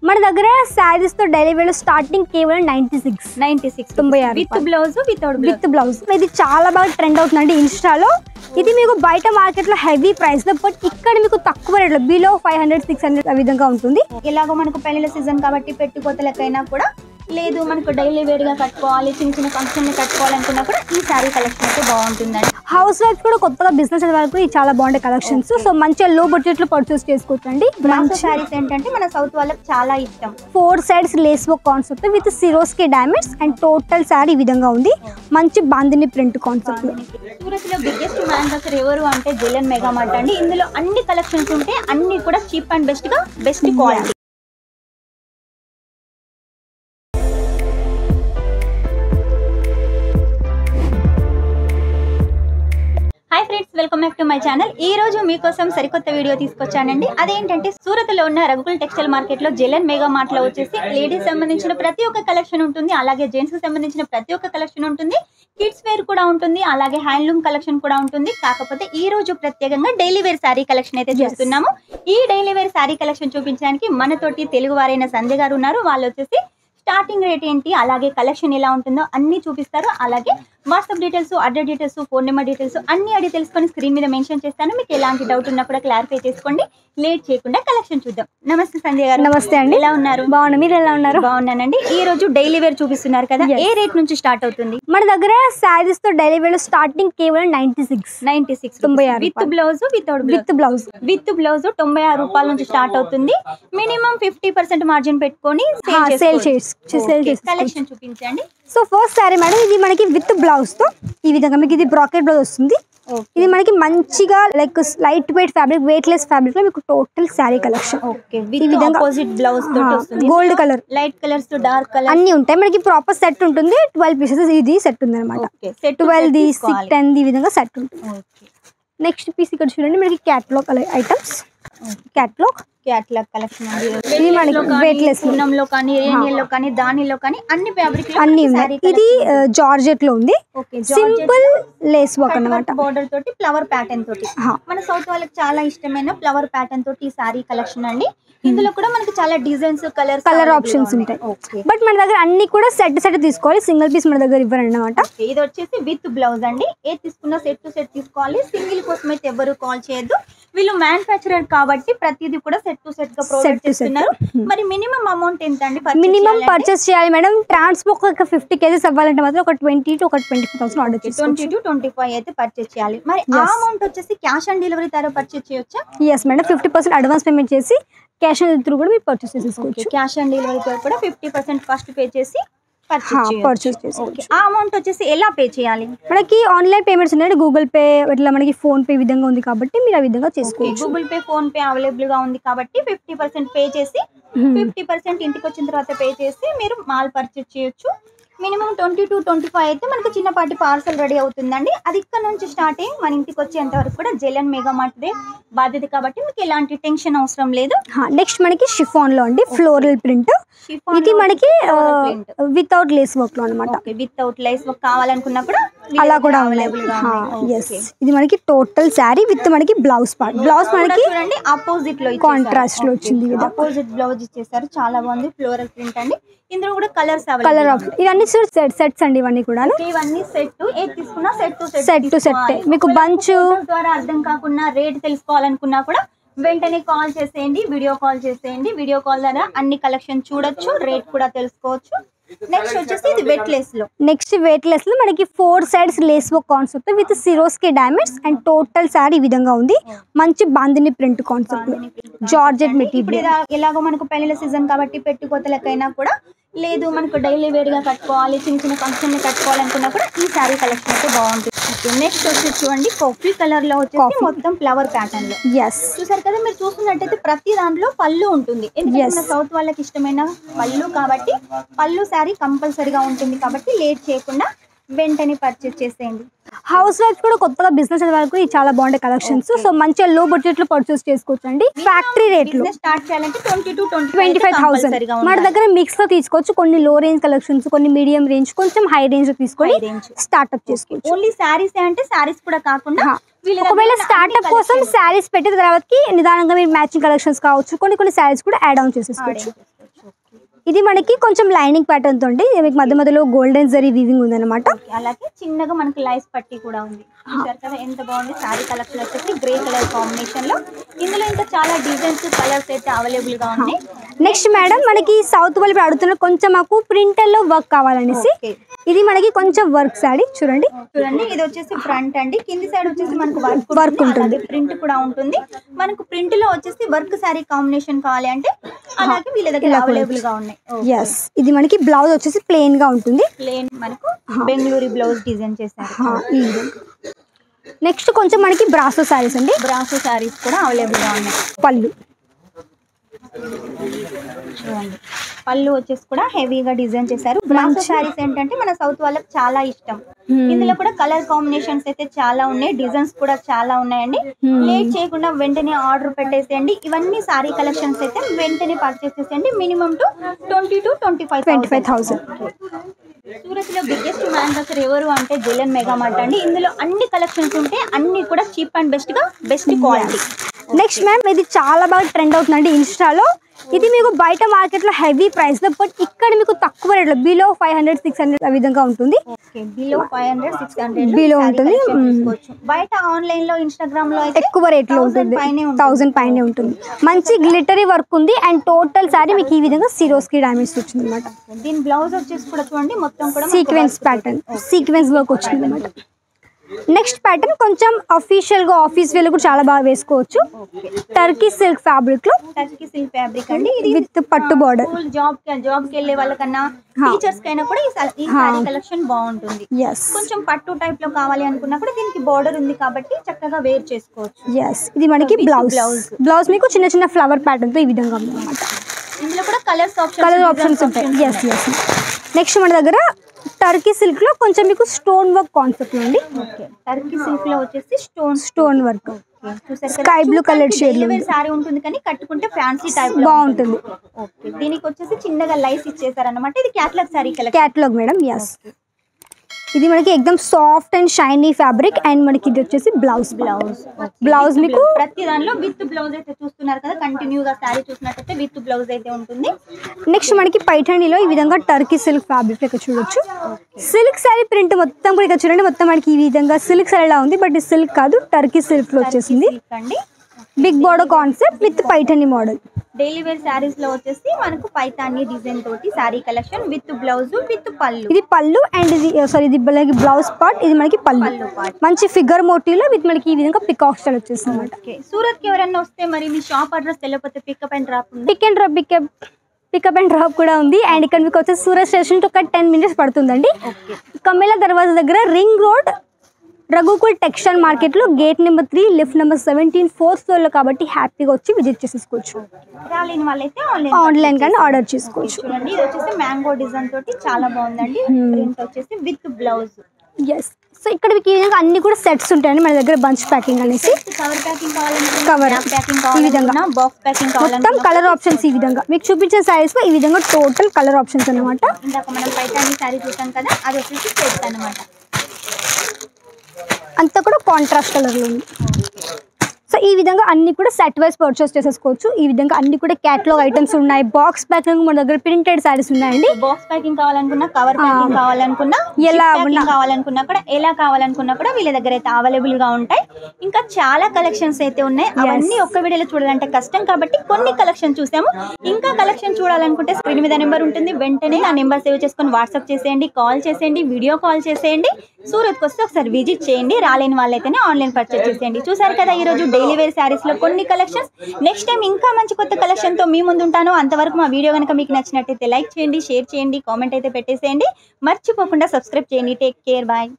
మన దగ్గర సారీస్ తో డైలీ వేర్ స్టార్టింగ్ కేవలం 96 విత్ బ్లౌజ్ విత్ బ్లౌజ్. ఇది చాలా బాగా ట్రెండ్ అవుతుందండి ఇన్స్టాలో. ఇది మీకు బయట మార్కెట్ లో హెవీ ప్రైస్ లో, బట్ ఇక్కడ మీకు తక్కువ రేట్ లో బిలో 500-600 ఆ విధంగా ఉంటుంది. ఎలాగో మనకు పెళ్లిళ్ళ సీజన్ కాబట్టి పెట్టుకోతలకైనా కూడా లేదు మనకు డైలీ వేర్ గా కట్టుకోవాలి, చిన్న చిన్న ఫంక్షన్ ని కట్టుకోవాలనుకున్నా కూడా ఈ సారీ కలెక్షన్ అయితే బాగుంటుందండి. హౌస్ వైఫ్ కూడా కొత్తగా బిజినెస్ వరకు ఇది చాలా బాగుండే కలెక్షన్స్. సో మంచిగా లో బడ్జెట్ లో పర్చేస్ చేసుకోవచ్చండి. మంచి సారీస్ ఏంటంటే మన సౌత్ వాళ్ళకి చాలా ఇష్టం. 4 sides lace work concept with Swarovski diamonds and total sorry ఈ విధంగా ఉంది. మంచి బాందిని ప్రింట్ కాన్సెప్ట్. సూరత్ లో బిగ్గెస్ట్ మ్యానుఫ్యాక్చర్ ఎవరు అంటే జెలన్ మెగా మార్ట్ అండి. ఇందులో అన్ని కలెక్షన్స్ ఉంటే అన్ని కూడా చీప్ అండ్ బెస్ట్ గా best quality. Hi friends, welcome back to my channel. ఈ రోజు మీకోసం సరికొత్త వీడియో తీసుకొచ్చానండి. అదేంటంటే సూరత్ లో ఉన్న రఘుకుల్ టెక్స్టైల్ మార్కెట్ లో జెలన్ మెగా మార్ట్ లో వచ్చేసి లేడీస్ సంబంధించిన ప్రతి ఒక్క కలెక్షన్ ఉంటుంది, అలాగే జెంట్స్ కి సంబంధించిన ప్రతి ఒక్క కలెక్షన్ ఉంటుంది, కిడ్స్ వేర్ కూడా ఉంటుంది, అలాగే హ్యాండ్లూమ్ కలెక్షన్ కూడా ఉంటుంది. కాకపోతే ఈ రోజు ప్రత్యేకంగా డైలీ వేర్ శారీ కలెక్షన్ అయితే చూస్తున్నాము. ఈ డైలీ వేర్ శారీ కలెక్షన్ చూపించడానికి మనతోటి తెలుగు వారైన సంధ్య గారు ఉన్నారు. వాళ్ళు వచ్చేసి స్టార్టింగ్ రేట్ ఏంటి, అలాగే కలెక్షన్ ఎలా ఉంటుందో అన్ని చూపిస్తారు. అలాగే WhatsApp details, address details, phone number details అన్ని అడిగి తెలుసుకొని స్క్రీన్ మీద మెన్షన్ చేస్తాను. మీకు ఎలాంటి డౌట్ ఉన్నా కూడా క్లారిఫై చేసుకోండి. లేట్ చేయకుండా కలెక్షన్ చూద్దాం. నమస్తే సంధ్య గారు. నమస్తే అండి. ఎలా ఉన్నారు? బాగున్నా, మీరు ఎలా ఉన్నారు? బాగున్నానండి. ఈ రోజు డైలీ వేర్ చూపిస్తున్నారు కదా, ఏ రేట్ నుంచి స్టార్ట్ అవుతుంది? మన దగ్గర సారీస్ తో డైలీ వేర్ స్టార్టింగ్ కేవలం 96 విత్ బ్లౌజ్ విత్ బ్లౌజ్ 96 రూపాయల నుంచి స్టార్ట్ అవుతుంది. మినిమం 50% మార్జిన్ పెట్టుకొని సేల్ కలెక్షన్ చూపించండి. సో ఫస్ట్ సారీ మేడం, ఇది మనకి విత్ బ్లౌజ్ తో ఈ విధంగా మీకు ఇది బ్రాకెట్ బ్లౌజ్ వస్తుంది. ఇది మనకి మంచిగా like light weight fabric, weight less fabric లో మీకు టోటల్ సారీ కలెక్షన్. ఈ విధంగా ఆపోజిట్ బ్లౌజ్ తోటి వస్తుంది. Gold colour, light colours, dark colour అన్ని ఉంటాయి. మనకి ప్రాపర్ సెట్ ఉంటుంది. 12 పీసెస్ ఇది సెట్ ఉంది అనమాట. 12 ది 6 10 ఈ విధంగా సెట్ ఉంటుంది. నెక్స్ట్ పీస్ ఇక్కడ చూడండి, మనకి క్యాటలాగ్ ఐటమ్స్, క్యాటలాగ్ కలెక్షన్ ఇది మనకి వెయిట్ లెస్ లో కానీ రేనియల్ లో కానీ దానిలో కానీ అన్ని ఫ్యాబ్రిక్ అన్ని ఉన్నాయి. ఇది జార్జెట్ లో ఉంది. సింపుల్ లేస్ వర్క్ అన్నమాట. బోర్డర్ తోటి ఫ్లవర్ ప్యాటర్న్ తోటి మన సౌత్ వాళ్ళకి చాలా ఇష్టమైన ఫ్లవర్ ప్యాటర్న్ తోటి ఈ సారీ కలెక్షన్ అండి. ఇందులో కూడా మనకి చాలా డిజైన్స్, కలర్ ఆప్షన్స్ ఉంటాయి. బట్ మన దగ్గర అన్ని కూడా సెట్ తీసుకోవాలి, సింగిల్ పీస్ మన దగ్గర ఇవ్వరు అన్నమాట. ఇది వచ్చేసి విత్ బ్లౌజ్ అండి. ఏది తీసుకున్నా సెట్ టు సెట్ తీసుకోవాలి. సింగిల్ కోసం అయితే ఎవరు కాల్ చేయొద్దు. వీళ్ళు మ్యానుఫ్యాక్చరర్ కాబట్టి ప్రతిదీ కూడా సెట్ టు సెట్ గా ప్రొవైడ్ చేస్తున్నారు. మరి మినిమం అమౌంట్ ఎంత అండి? మినిమం పర్చేస్ చేయాలి మేడం. ట్రాన్స్పోర్ట్ ఒక 50 kgs అవ్వాలంటే మాత్రం ఒక 20 to 25,000 ఆర్డర్ చేసి 20 to 25 అయితే పర్చేస్ చేయాలి. మరి ఆ అమౌంట్ వచ్చేసి క్యాష్ ఆన్ డెలివరీ ద్వారా పర్చేస్ చేయొచ్చా? ఎస్ మేడం, 50% అడ్వాన్స్ పేమెంట్ చేసి క్యాష్ ఆన్ డెలివరీ కూడా మీరు పర్చేస్ చేసుకోవచ్చు. క్యాష్ ఆన్ డెలివరీ కూడా 50% ఫస్ట్ పే చేసి పర్చేస్ చేసుకోవచ్చు. ఆ అమౌంట్ వచ్చేసి ఎలా పే చేయాలి? మనకి ఆన్లైన్ పేమెంట్స్ ఉన్నాయి, గూగుల్ పే, ఇట్లా మనకి ఫోన్ పే విధంగా ఉంది కాబట్టి మీరు ఆ విధంగా చేసుకోవచ్చు. Google pay, phone pay available గా ఉంది కాబట్టి 50% పే చేసి 50% ఇంటికి వచ్చిన తర్వాత పే చేసి మీరు మాల్ పర్చేస్ చేయొచ్చు. మినిమం 20 to 25 అయితే మనకు చిన్నపాటి పార్సల్ రెడీ అవుతుందండి. అది ఇక్కడ నుంచి స్టార్ట్ అయ్యి మన ఇంటికి వచ్చేంత వరకు కూడా జెలన్ మెగా మార్ట్దే బాధ్యత కాబట్టి మీకు ఎలాంటి టెన్షన్ అవసరం లేదు. నెక్స్ట్ మనకి షిఫాన్ లో అండి, ఫ్లోరల్ ప్రింట్. ఇది మనకి వితౌట్ లేస్ వర్క్ లో అనమాట. వితౌట్ లేస్ వర్క్ కావాలనుకున్నా కూడా అలా కూడా అవైలబుల్ గా ఉంది. ఇది మనకి టోటల్ శారీ విత్ మనకి బ్లౌజ్ పార్ట్. బ్లౌజ్ మనకి చూడండి ఆపోజిట్ లో కాంట్రాస్ట్ లో వచ్చింది. ఆపోజిట్ బ్లౌజ్ ఇచ్చేసారు, చాలా బాగుంది. ఫ్లోరల్ ప్రింట్ అండి. ఇందులో కూడా కలర్స్ ఇవన్నీ సెట్స్ అండి. ఇవన్నీ కూడా ఇవన్నీ సెట్, ఏది తీసుకున్నా సెట్ టు సెట్. మీకు బంచ్ ద్వారా అర్థం కాకుండా రేట్ తెలుసుకోవాలనుకున్నా కూడా వెంటనే కాల్ చేసేయండి, వీడియో కాల్ చేసేయండి. వీడియో కాల్ ద్వారా అన్ని కలెక్షన్ చూడొచ్చు, రేట్ కూడా తెలుసుకోవచ్చు. నెక్స్ట్ వచ్చేసి ఇది వెయిట్ లెస్ లో మనకి 4 sides lace work concept with Swarovski diamonds and total sorry ఈ విధంగా ఉంది. మంచి bandhani print concept, georgette material. ఎలాగో మనకు పెళ్లిళ్ళ సీజన్ కాబట్టి పెట్టుకోతలకైనా కూడా లేదు మనకు డైలీ వేర్ గా కట్టుకోవాలి, చిన్న చిన్న ఫంక్షన్ ని కట్టుకోవాలనుకున్నా కూడా ఈ సారీ కలెక్షన్ అయితే బాగుంటుంది. నెక్స్ట్ వచ్చి చూడండి, కాఫీ కలర్ లో వచ్చేసి మొత్తం ఫ్లవర్ ప్యాటర్న్ లో. చూసారు కదా, మీరు చూస్తున్నట్టయితే ప్రతి దాంట్లో పళ్ళు ఉంటుంది. ఎందుకంటే సౌత్ వాళ్ళకి ఇష్టమైన పళ్ళు కాబట్టి పళ్ళు సారీ కంపల్సరీగా ఉంటుంది. కాబట్టి లేట్ చేయకుండా వెంటనే పర్చేస్ చేసేయండి. హౌస్ వైఫ్ కూడా కొత్తగా బిజినెస్ వరకు ఇది చాలా బాగుండే కలెక్షన్స్. సో మంచిగా లో బడ్జెట్ లో పర్చేస్ చేసుకోవచ్చు అండి. ఫ్యాక్టరీ రేట్ లో స్టార్ట్ చేయాలంటే 20 to 25,000 మన దగ్గర మిక్స్ లో తీసుకోవచ్చు. కొన్ని లో రేంజ్ కలెక్షన్స్, కొన్ని మీడియం రేంజ్, కొంచెం హై రేంజ్ లో తీసుకొని స్టార్ట్అప్ చేసుకోవచ్చు. ఓన్లీ సారీస్ అంటే సారీస్ కూడా కాకుండా ఒకవేళ స్టార్ట్అప్ కోసం శారీస్ పెట్టిన తర్వాత నిదానంగా మీరు మ్యాచింగ్ కలెక్షన్స్ కావచ్చు, కొన్ని సారీస్ కూడా యాడ్ ఆన్ చేసేసుకోవచ్చు. ఇది మనకి కొంచెం లైనింగ్ ప్యాటర్న్ తోటి మీకు మధ్య మధ్యలో గోల్డెన్ జరీ వీవింగ్ ఉందన్నమాట. అలాగే చిన్నగా మనకి లైస్ పట్టి కూడా ఉంది. చూసారు కదా ఎంత బాగుంది. సారీ కలెక్షన్ వచ్చేసి గ్రే కలర్ కాంబినేషన్ లో. ఇందులో ఇంకా చాలా డిజైన్స్ కలర్స్ అయితే అవైలబుల్ గా ఉన్నాయి. నెక్స్ట్ మేడం మనకి సౌత్ వాళ్ళు అడుగుతున్న కొంచెం మాకు ప్రింటర్ లో వర్క్ కావాలనేసి ఇది మనకి కొంచెం వర్క్ సారీ చూడండి. ఇది వచ్చేసి ఫ్రంట్ అండి. కింది సైడ్ వచ్చేసి మనకు వర్క్ ఉంటుంది. ప్రింట్ కూడా ఉంటుంది. మనకు ప్రింట్ లో వచ్చేసి వర్క్ సారీ కాంబినేషన్ కావాలి అంటే అలాగే వీళ్ళ దగ్గర అవైలబుల్ గా ఉన్నాయి. yes ఇది మనకి బ్లౌజ్ వచ్చేసి ప్లెయిన్ గా ఉంటుంది. ప్లెయిన్ మనకు బెంగళూరు బ్లౌజ్ డిజైన్ చేశారు. నెక్స్ట్ కొంచెం మనకి బ్రాసో సారీస్ అండి. బ్రాసో సారీస్ కూడా అవైలబుల్ గా ఉన్నాయి. పళ్ళు చూడండి. పళ్ళు వచ్చేసి కూడా హెవీగా డిజైన్ చేశారు. బ్రాసో సారీస్ ఏంటంటే మన సౌత్ వాళ్ళకి చాలా ఇష్టం. ఇందులో కూడా కలర్ కాంబినేషన్స్ అయితే చాలా ఉన్నాయి. డిజైన్స్ కూడా చాలా ఉన్నాయండి. లేట్ చేయకుండా వెంటనే ఆర్డర్ పెట్టేసేయండి. ఇవన్నీ సారీ కలెక్షన్స్ అయితే వెంటనే పర్చేస్ చేసేయండి. Minimum to 20 to 25,000. సూరత్ లో బిగ్గెస్ట్ మ్యానుఫ్యాక్చర్ ఎవరు అంటే జిలన్ మెగా మార్ట్ అండి. ఇందులో అన్ని కలెక్షన్స్ ఉంటే అన్ని కూడా cheap and best quality. Next ma'am ఇది చాలా బాగా ట్రెండ్ అవుతుందండి ఇన్స్టాలో. ఇది మీకు బయట మార్కెట్ లో హెవీ ప్రైస్ లో, బట్ ఇక్కడ మీకు తక్కువ రేట్ లో బిలో 500-600 ఆ విధంగా ఉంటుంది. బిలో 500-600 బిలో ఉంటుంది. బయట ఆన్లైన్ లో ఇన్స్టాగ్రామ్ లో ఎక్కువ రేట్ లో ఉంటుంది. 1000 పైనే ఉంటుంది. మంచి గ్లిటరీ వర్క్ ఉంది అండ్ టోటల్ సారీ మీకు ఈ విధంగా సిరోస్కి డామేజ్ వచ్చింది అనమాట. దీని బ్లౌజ్ వచ్చేసి కూడా చూడండి మొత్తం కూడా సీక్వెన్స్ ప్యాటర్న్, సీక్వెన్స్ వర్క్ వచ్చింది అనమాట. నెక్స్ట్ ప్యాటర్న్ కొంచెం అఫీషియల్ గా ఆఫీస్ వేర్ కూడా చాలా బాగా వేసుకోవచ్చు. టర్కీ సిల్క్ ఫ్యాబ్రిక్ లో, టర్కీ సిల్క్ ఫ్యాబ్రిక్ అండి. ఇది విత్ పట్టు బార్డర్. జాబ్ కి వెళ్ళే వాళ్ళకన్నా టీచర్స్ కైనా కూడా ఈ సారీ కలెక్షన్ బాగుంటుంది. కొంచెం పట్టు టైప్ లో కావాలి అనుకున్నా కూడా దీనికి బార్డర్ ఉంది కాబట్టి చక్కగా వేర్ చేసుకోవచ్చు. ఇది మనకి బ్లౌజ్ మీకు చిన్న చిన్న ఫ్లవర్ ప్యాటర్న్ తో ఈ విధంగా ఉంది అన్నమాట. ఇందులో కూడా కలర్ ఆప్షన్స్ ఉంటాయి. నెక్స్ట్ మన దగ్గర టర్కీ సిల్క్ లో కొంచెం మీకు స్టోన్ వర్క్ కాన్సెప్ట్ ఉంది. టర్కీ సిల్క్ లో వచ్చేసి stone work sky blue colour shade sorry ఉంటుంది కానీ కట్టుకుంటే ఫ్యాన్సీ టైప్ బాగుంటుంది. దీనికి వచ్చేసి చిన్నగా లైస్ ఇచ్చేసారు అన్నమాట. ఇది క్యాటలాగ్ సారీ క్యాటలాగ్ మేడం. ఇది మనకి ఎక్దమ్ soft and shiny fabric and మనకి ఇది వచ్చేసి బ్లౌజ్ మీకు ప్రతి దానిలో విత్ బ్లౌజ్ అయితే చూస్తున్నారు కదా. కంటిన్యూగా సారీ చూసినట్టయితే విత్ బ్లౌజ్ అయితే ఉంటుంది. నెక్స్ట్ మనకి పైఠానీలో ఈ విధంగా టర్కీ సిల్క్ ఫ్యాబ్రిక్ ఇక్కడ చూడొచ్చు. సిల్క్ సారీ ప్రింట్ మొత్తం కూడా ఇక్కడ చూడండి. మొత్తం మనకి ఈ విధంగా సిల్క్ సారీ లా ఉంది, బట్ ఇది సిల్క్ కాదు, టర్కీ సిల్క్ లో వచ్చేసింది. Big border concept with Paithani model. Daily wear saris లో వచ్చేసి మనకు పైతానీ డిజైన్ తోటి sari collection with blouse with పళ్ళు. ఇది పళ్ళు అండ్ ఇది బ్లౌజ్ పార్ట్. ఇది మనకి పళ్ళు మంచి ఫిగర్ మోటివ్ లో విత్ మనకి ఈ విధంగా పికాక్ స్టైల్ వచ్చేస్తుంది అన్నమాట. సూరత్ కి ఎవరైనా వస్తే మరి మీ షాప్ అడ్రస్ తెలియకపోతే పికప్ అండ్ డ్రాప్ కూడా ఉంది. అండ్ ఇక్కడ మీకు వచ్చేసి సూరత్ స్టేషన్ ఒక 10 minutes పడుతుందండి. కమేలా దర్వాజా దగ్గర ring road Raghukul textile market లో gate number 3 lift number 17 4th floor లో కాబట్టి హ్యాపీగా వచ్చి విజిట్ చేసేసుకోవచ్చు. రాలేని వాళ్ళైతే ఆన్లైన్ కానీ ఆర్డర్ చేసుకోవచ్చు. చూడండి ఇది వచ్చేసి మ్యాంగో డిజైన్ తోటి చాలా బాగుందండి. ప్రింట్ వచ్చేసి విత్ బ్లౌజ్. సో ఇక్కడ మీకు ఈ విధంగా అన్ని కూడా సెట్స్ ఉంటాయండి మన దగ్గర. బంచ్ ప్యాకింగ్ అనేసి కవర్ ప్యాకింగ్ కావాలంటే కవర్ ప్యాకింగ్ ఈ విధంగా, బాక్స్ ప్యాకింగ్ మొత్తం కలర్ ఆప్షన్స్ ఈ విధంగా మీకు చూపించిన సారీస్ లో ఈ విధంగా టోటల్ కలర్ ఆప్షన్స్ అన్నమాట. ఇందాక మనం పైతానీ సారీ చూసాం కదా, అది వచ్చేసి సెట్ అన్నమాట. అంతా కూడా కాంట్రాస్ట్ కలర్ లో ఉంది. సో ఈ విధంగా అన్ని కూడా సెట్ వైస్ పర్చేస్ చేసేసుకోవచ్చు. ఈ విధంగా అన్ని కూడా క్యాటలాగ్ ఐటమ్స్ ఉన్నాయి. బాక్స్ ప్యాకింగ్ మన దగ్గర ప్రింటెడ్ సారీస్ ఉన్నాయండి. బాక్స్ ప్యాకింగ్ కావాలనుకున్నా, కవర్ ప్యాకింగ్ కావాలనుకున్నా, ఎలా కావాలనుకున్నా కూడా వీళ్ళ దగ్గర అయితే అవైలబుల్ గా ఉంటాయి. ఇంకా చాలా కలెక్షన్స్ అయితే ఉన్నాయి. అవన్నీ ఒక్క వీడియోలో చూడాలంటే కష్టం కాబట్టి కొన్ని కలెక్షన్ చూసాము. ఇంకా కలెక్షన్ చూడాలనుకుంటే స్క్రీన్ మీద నెంబర్ ఉంటుంది. వెంటనే ఆ నెంబర్ సేవ్ చేసుకొని వాట్సాప్ చేసేయండి, కాల్ చేసేయండి, వీడియో కాల్ చేసేయండి. సూరత్కి వస్తే ఒకసారి విజిట్ చేయండి. రాలేని వాళ్ళైతేనే ఆన్లైన్ పర్చేస్ చేసేయండి. చూసారు కదా ఈరోజు డైలీ వేర్ శారీస్ లో కొన్ని కలెక్షన్స్. నెక్స్ట్ టైం ఇంకా మంచి కొత్త కలెక్షన్ తో మీ ముందు ఉంటాను. అంతవరకు మా వీడియో కనుక మీకు నచ్చినట్టయితే లైక్ చేయండి, షేర్ చేయండి, కామెంట్ అయితే పెట్టేసేయండి. మర్చిపోకుండా సబ్స్క్రైబ్ చేయండి. Take care, bye.